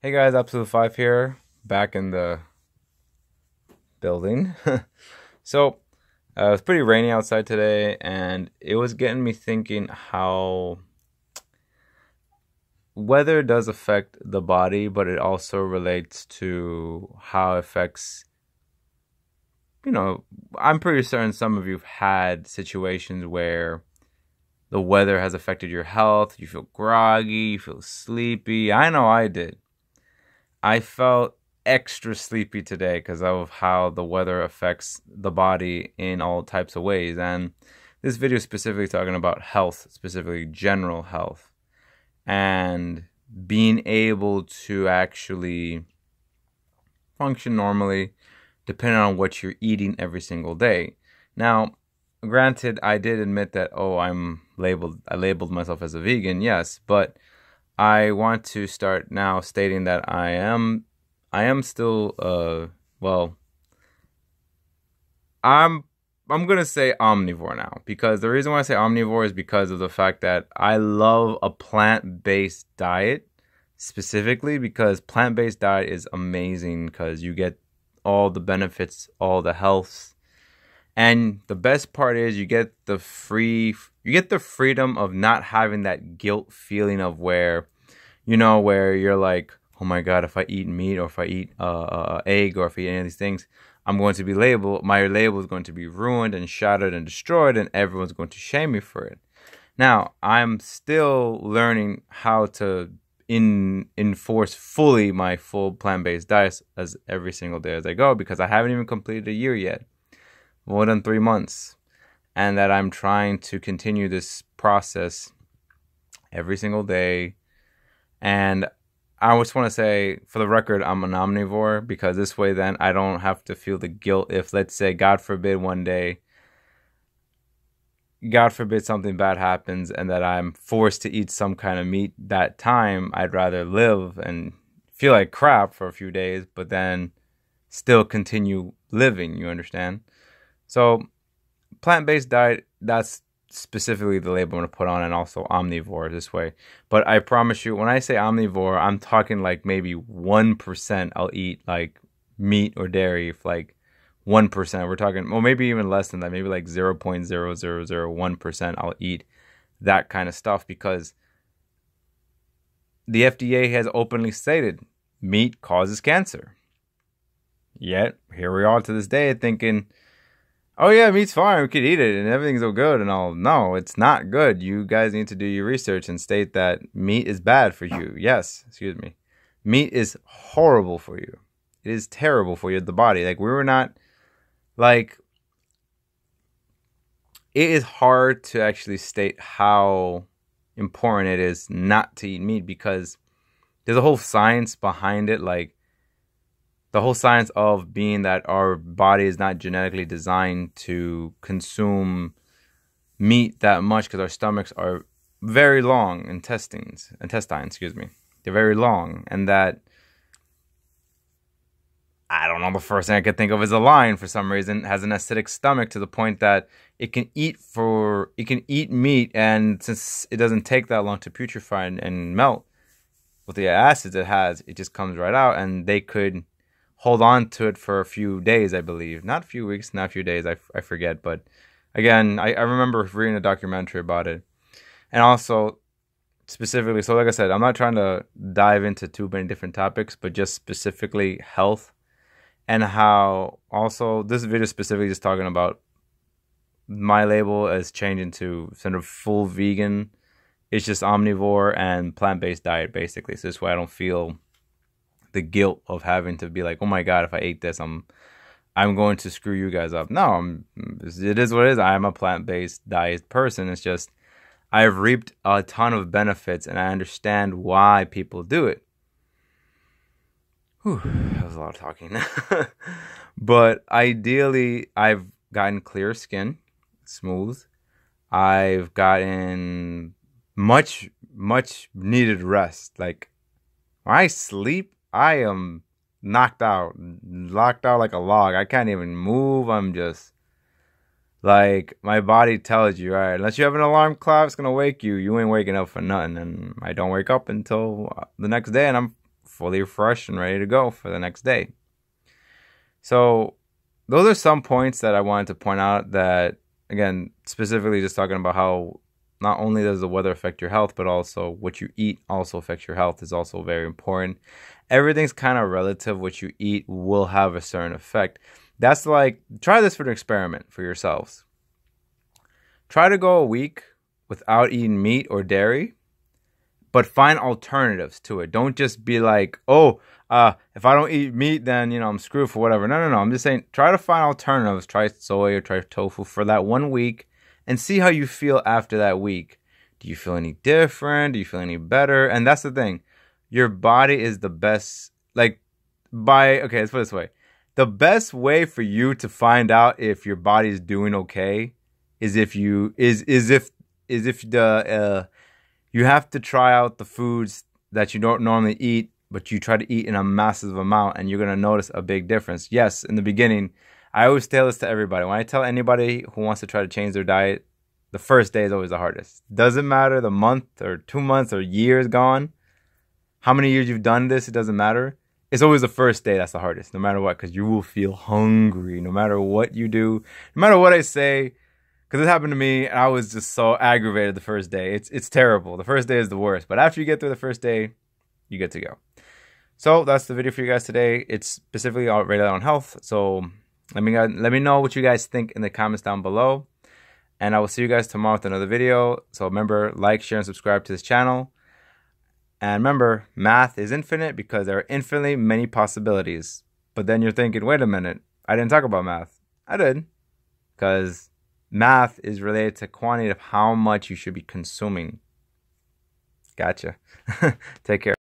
Hey guys, Absolute 5 here, back in the building. It was pretty rainy outside today, and it was getting me thinking how weather does affect the body, but it also relates to how it affects, you know, I'm pretty certain some of you've had situations where the weather has affected your health. You feel groggy, you feel sleepy. I know I did. I felt extra sleepy today because of how the weather affects the body in all types of ways. And this video is specifically talking about health, specifically general health, and being able to actually function normally depending on what you're eating every single day. Now, granted, I did admit that, I labeled myself as a vegan, yes, but I want to start now stating that I am still well I'm gonna say omnivore now, because the reason why I say omnivore is because of the fact that I love a plant-based diet, specifically because plant-based diet is amazing because you get all the benefits, all the health, and the best part is you get the freedom of not having that guilt feeling of where you're like, oh my God, if I eat meat or if I eat egg or if I eat any of these things, my label is going to be ruined and shattered and destroyed, and everyone's going to shame me for it. Now, I'm still learning how to enforce fully my full plant-based diet as every single day as I go, because I haven't even completed a year yet, more than 3 months, and that I'm trying to continue this process every single day. And I just want to say, for the record, I'm an omnivore, because this way then I don't have to feel the guilt if, let's say, God forbid, one day, God forbid something bad happens and that I'm forced to eat some kind of meat that time. I'd rather live and feel like crap for a few days, but then still continue living, you understand? So, plant-based diet, that's specifically the label I'm going to put on, and also omnivore this way. But I promise you, when I say omnivore, I'm talking like maybe 1% I'll eat like meat or dairy. If like 1%, we're talking, or maybe even less than that, maybe like 0.0001% I'll eat that kind of stuff, because the FDA has openly stated meat causes cancer. Yet, here we are to this day thinking, oh yeah, meat's fine, we could eat it and everything's so good and all. No, it's not good. You guys need to do your research and state that meat is bad for you. Yes, excuse me. Meat is horrible for you. It is terrible for you, the body. Like, we were not, like, it is hard to actually state how important it is not to eat meat, because there's a whole science behind it. Like, the whole science of being that our body is not genetically designed to consume meat that much, because our stomachs are very long, intestines, excuse me. They're very long, and that, I don't know, the first thing I could think of is a lion, for some reason, has an acidic stomach to the point that it can eat meat, and since it doesn't take that long to putrefy and melt with the acids it has, it just comes right out, and they could hold on to it for a few days, I believe. Not a few weeks, not a few days, I forget. But again, I remember reading a documentary about it. And also, specifically, so like I said, I'm not trying to dive into too many different topics, but just specifically health, and how also this video is specifically just talking about my label as changing to sort of full vegan. It's just omnivore and plant-based diet, basically. So this way I don't feel the guilt of having to be like, oh my God, if I ate this, I'm going to screw you guys up. No, it is what it is. I'm a plant-based diet person. It's just, I've reaped a ton of benefits, and I understand why people do it. Whew, that was a lot of talking. But ideally, I've gotten clear skin, smooth. I've gotten much needed rest. Like, when I sleep, I am knocked out, locked out like a log. I can't even move. I'm just like, my body tells you, all right, unless you have an alarm clock, it's gonna wake you. You ain't waking up for nothing. And I don't wake up until the next day, and I'm fully fresh and ready to go for the next day. So those are some points that I wanted to point out that, again, specifically just talking about how not only does the weather affect your health, but also what you eat also affects your health is also very important. Everything's kind of relative. What you eat will have a certain effect. That's like, try this for an experiment for yourselves. Try to go a week without eating meat or dairy, but find alternatives to it. Don't just be like, oh, if I don't eat meat, then, I'm screwed for whatever. No. I'm just saying, try to find alternatives. Try soy or try tofu for that 1 week and see how you feel after that week. Do you feel any different? Do you feel any better? And that's the thing. Your body is the best, okay, let's put it this way. The best way for you to find out if your body is doing okay is if you have to try out the foods that you don't normally eat, but you try to eat in a massive amount, and you're going to notice a big difference. Yes, in the beginning, I always tell this to everybody. When I tell anybody who wants to try to change their diet, the first day is always the hardest. Doesn't matter the month or 2 months or years gone. How many years you've done this, it doesn't matter. It's always the first day that's the hardest, no matter what, because you will feel hungry no matter what you do, no matter what I say. Because it happened to me, and I was just so aggravated the first day. It's terrible. The first day is the worst. But after you get through the first day, you get to go. So that's the video for you guys today. It's specifically rated on health. So let me know what you guys think in the comments down below. And I will see you guys tomorrow with another video. So remember, like, share, and subscribe to this channel. And remember, math is infinite because there are infinitely many possibilities. But then you're thinking, wait a minute, I didn't talk about math. I did. Because math is related to quantity of how much you should be consuming. Gotcha. Take care.